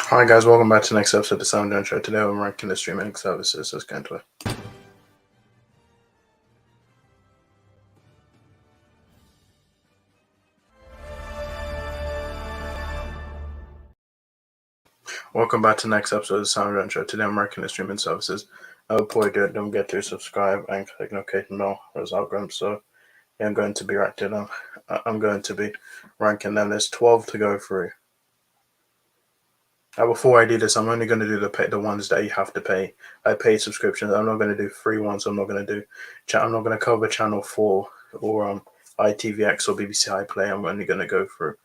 Hi guys, welcome back to the next episode of the SamDjanShow. Today we're ranking the streaming services. Let's get into it. Welcome back to the next episode of the SamDjanShow. Today I'm ranking the streaming services. Before I do it, don't forget to subscribe and click the notification bell for those algorithms. So yeah, I'm going to be ranking them. There's 12 to go through. Before I do this, I'm only going to do the ones that you have to pay. Paid subscriptions. I'm not going to do free ones. I'm not going to cover Channel 4 or ITVX or BBC iPlayer. I'm only going to go through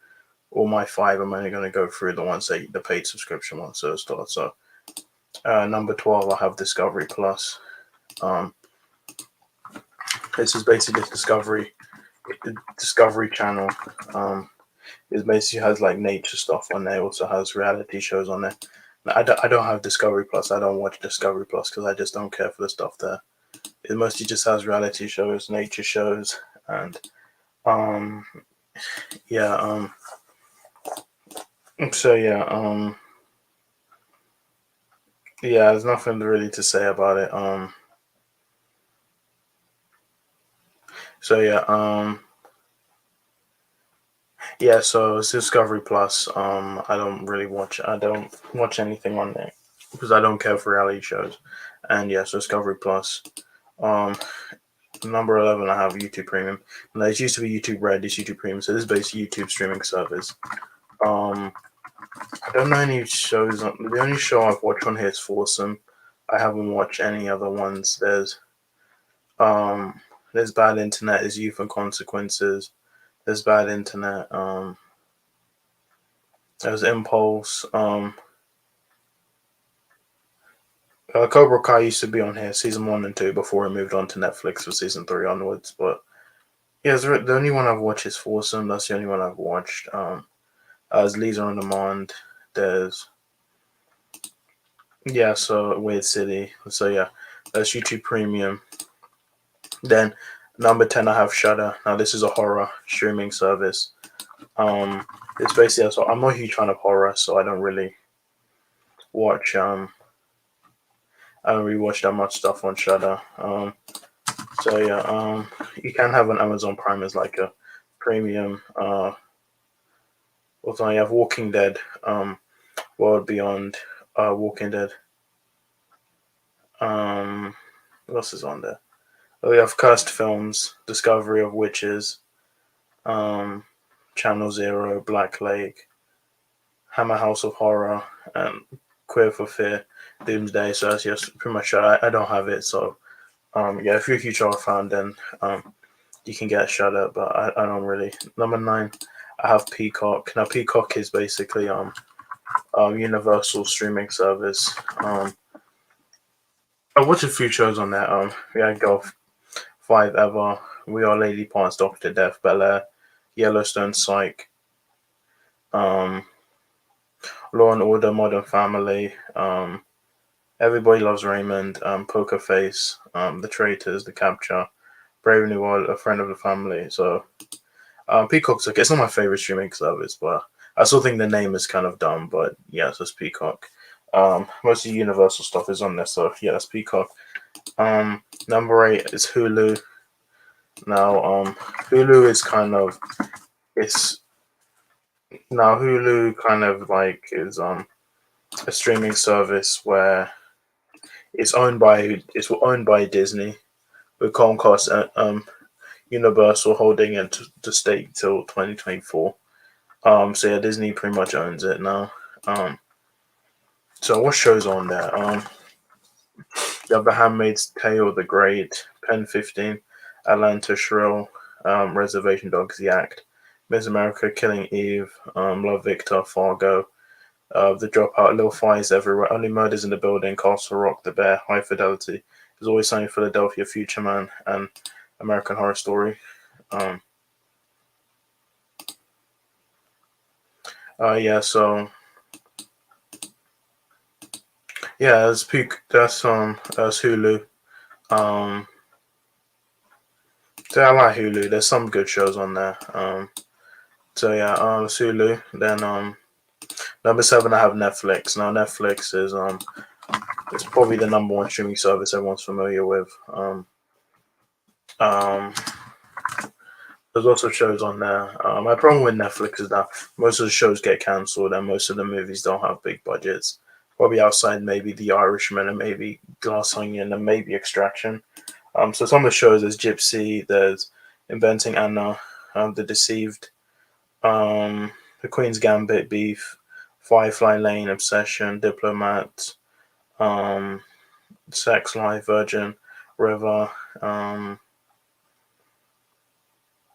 all my 5. I'm only going to go through the ones that the paid subscription ones. So number 12, I have Discovery Plus. This is basically Discovery Channel. It basically has like nature stuff on there. It also has reality shows on there. I don't have Discovery Plus. I don't watch Discovery Plus because I just don't care for the stuff there. It mostly just has reality shows, nature shows, and there's nothing really to say about it. So it's Discovery Plus. I don't watch anything on there because I don't care for reality shows. And so Discovery Plus. Number 11, I have YouTube Premium. Now, it used to be YouTube Red, it's YouTube Premium, so this is basically YouTube streaming service. I don't know any shows. The only show I've watched on here is Foursome. I haven't watched any other ones. There's Bad Internet, there's Youth and Consequences. There's Bad Internet. There's Impulse. Cobra Kai used to be on here, season 1 and 2, before it moved on to Netflix for season 3 onwards. But yeah, the only one I've watched is Foursome. That's the only one I've watched. There's Leisure on Demand. There's Weird City. So yeah, that's YouTube Premium. Then number 10, I have Shudder. Now this is a horror streaming service. It's basically, so I'm not a huge fan of horror, so I don't really watch that much stuff on Shudder. You can have an Amazon Prime as like a premium. Also, you have Walking Dead, World Beyond, Walking Dead. What else is on there? We have Cursed Films, Discovery of Witches, Channel Zero, Black Lake, Hammer House of Horror, and Queer for Fear, Doomsday. So that's just pretty much it. I don't have it, so if you're a huge horror fan, then you can get Shudder, but I don't really. Number 9, I have Peacock. Now Peacock is basically universal streaming service. I watched a few shows on there. We had Golf 5 Ever, We Are Lady Parts, Doctor Death, Bel Air, Yellowstone, Psych, Law and Order, Modern Family, Everybody Loves Raymond, Poker Face, The Traitors, The Capture, Brave New World, A Friend of the Family. So Peacock's okay. It's not my favorite streaming service, but I still think the name is kind of dumb. But yeah, so it's Peacock. Most of the Universal stuff is on there, so yeah, that's Peacock. Number 8 is Hulu. Now, Hulu is a streaming service where it's owned by Disney, with Comcast Universal holding it to stake till 2024. So yeah, Disney pretty much owns it now. So what shows on there? You have The Handmaid's Tale, The Great, Pen 15, Atlanta Shrill, Reservation Dogs, The Act, Miss America, Killing Eve, Love Victor, Fargo, The Dropout, Little Fires Everywhere, Only Murders in the Building, Castle Rock, The Bear, High Fidelity, There's Always Sunny in Philadelphia, Future Man, and American Horror Story. That's Hulu. So I like Hulu. There's some good shows on there. It's Hulu. Then Number 7, I have Netflix. Now Netflix is it's probably the number one streaming service everyone's familiar with. Um, there's also shows on there. My problem with Netflix is that most of the shows get cancelled and most of the movies don't have big budgets. Probably outside maybe The Irishman and maybe Glass Onion and maybe Extraction. So some of the shows, there's Gypsy, there's Inventing Anna, The Deceived, The Queen's Gambit, Beef, Firefly Lane, Obsession, Diplomat, um, Sex Life, Virgin, River,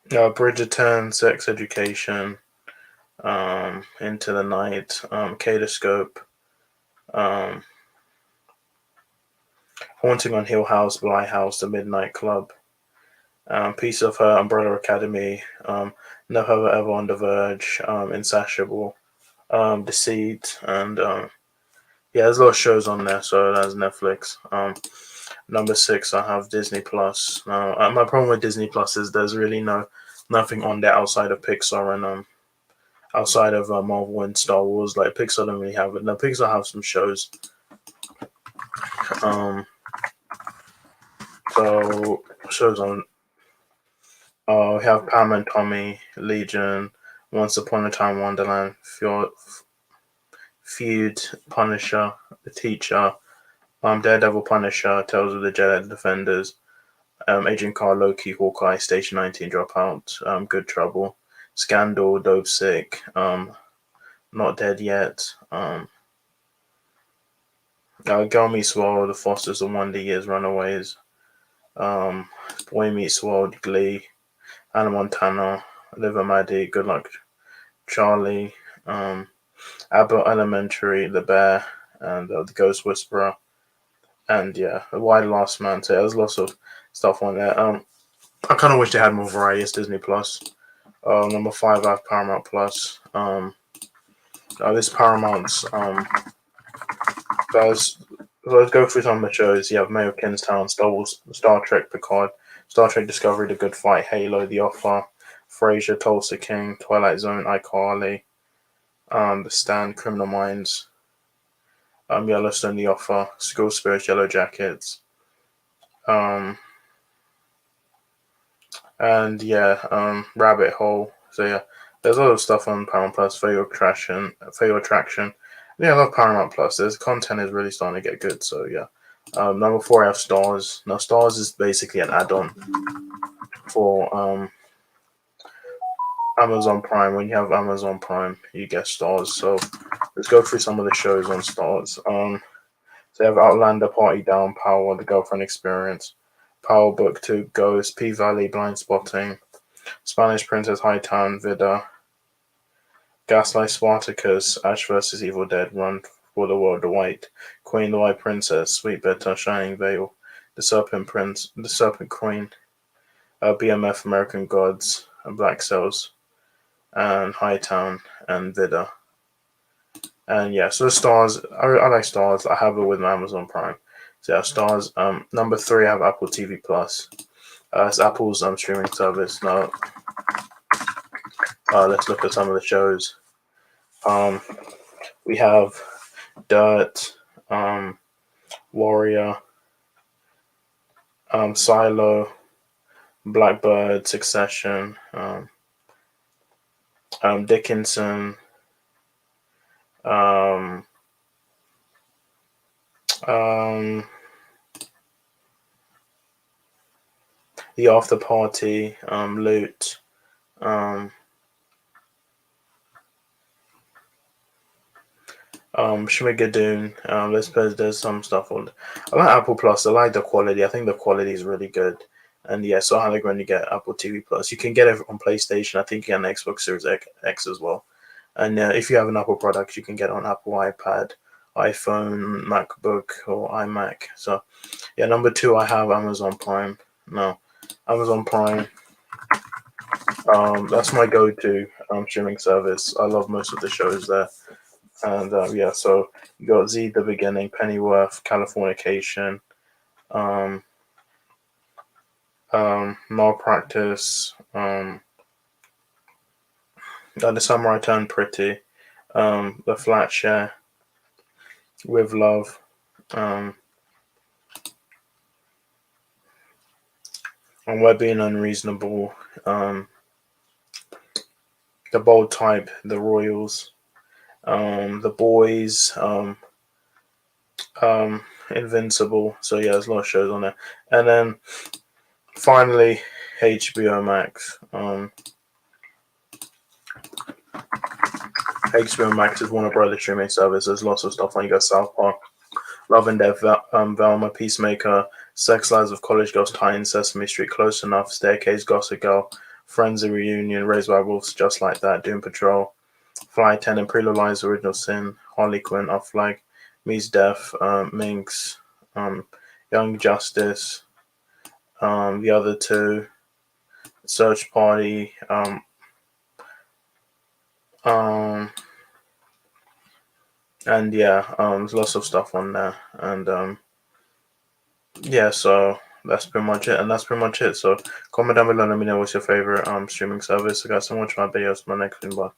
Bridgerton, Sex Education, Into the Night, Kaleidoscope, um, Haunting on Hill House, Bly House, The Midnight Club, Piece of Her, Umbrella Academy, Never Ever on the Verge, Insatiable, Deceit, and yeah, there's a lot of shows on there. So that's Netflix. Number 6, I have Disney Plus. Now, my problem with Disney Plus is there's really nothing on there outside of Pixar and outside of Marvel and Star Wars. Like Pixar don't really have it. Now Pixar have some shows. Um, so shows on. We have Pam and Tommy, Legion, Once Upon a Time Wonderland, Feud, Punisher, The Teacher, Daredevil, Punisher, Tales of the Jedi Defenders, Agent Carl, Loki, Hawkeye, Station 19, Dropout, Good Trouble, Scandal, Dope Sick, Not Dead Yet, Girl Meets World, The Fosters and Wonder Years, Runaways, um, Boy Meets World, Glee, Hannah Montana, Live and Maddie, Good Luck Charlie, Abbott Elementary, The Bear, and The Ghost Whisperer, and yeah, Why the Last Man. So there's lots of stuff on there. I kind of wish they had more variety. It's Disney Plus. Number 5, I have Paramount Plus. This Paramount's guys. So let's go through some of the shows. You have Mayor of Kingstown, Star Wars, Star Trek Picard, Star Trek Discovery, The Good Fight, Halo, The Offer, Frasier, Tulsa King, Twilight Zone, iCarly, The Stand, Criminal Minds, Yellowstone, The Offer, School Spirits, Yellow Jackets, um, and yeah, Rabbit Hole. So yeah, there's a lot of stuff on Paramount Plus. Fatal Attraction. Yeah, I love Paramount Plus. There's content is really starting to get good. So yeah. Number 4, I have Starz. Now Starz is basically an add-on for Amazon Prime. When you have Amazon Prime, you get Starz. So let's go through some of the shows on Starz. So you have Outlander, Party Down, Power, The Girlfriend Experience, Power Book 2, Ghost, P Valley, Blind Spotting, Spanish Princess, Hightown, Vida, Gaslight, Spartacus, Ash vs. Evil Dead, Run for the World, The White Queen, The White Princess, Sweet Bitter, Shining Veil, The Serpent Prince, The Serpent Queen, BMF, American Gods, Black Cells, and Hightown, and Vida. And yeah, so Starz, I like Starz. I have it with my Amazon Prime. So yeah, Starz. Number 3, I have Apple TV Plus. It's Apple's streaming service. Now, let's look at some of the shows. We have Dirt, Warrior, Silo, Blackbird, Succession, Dickinson, um, um, The After Party, Loot, Schmigadoon. There's some stuff on. I like Apple Plus. I like the quality. I think the quality is really good. And yeah, so I highly recommend you get Apple TV Plus. You can get it on PlayStation. I think you can Xbox Series X as well. And if you have an Apple product, you can get it on Apple iPad, iPhone, MacBook, or iMac. So yeah, number 2, I have Amazon Prime. No, Amazon Prime. That's my go-to streaming service. I love most of the shows there. And yeah, so you got Z, The Beginning, Pennyworth, Californication, um, Malpractice, The Summer I Turned Pretty, The Flat Share, With Love, and We're Being Unreasonable, The Bold Type, The Royals, The Boys, Invincible. So yeah, there's a lot of shows on there. And then finally, HBO Max. HBO Max is Warner Brothers streaming service. There's lots of stuff on. You got South Park, Love and Death, Velma, Peacemaker, Sex Lives of College Girls, Titans, Sesame Street, Close Enough, Staircase, Gossip Girl, Friends, The Reunion, Raised by Wolves, Just Like That, Doom Patrol, Fly Attendant, Pretty Little Lies, Original Sin, Harley Quinn, Off Flag, Mies Def, Minx, Young Justice, the other two, Search Party, and yeah, there's lots of stuff on there, and yeah, so that's pretty much it. So comment down below, let me know what's your favorite streaming service. I got so much more videos. My next one, bye.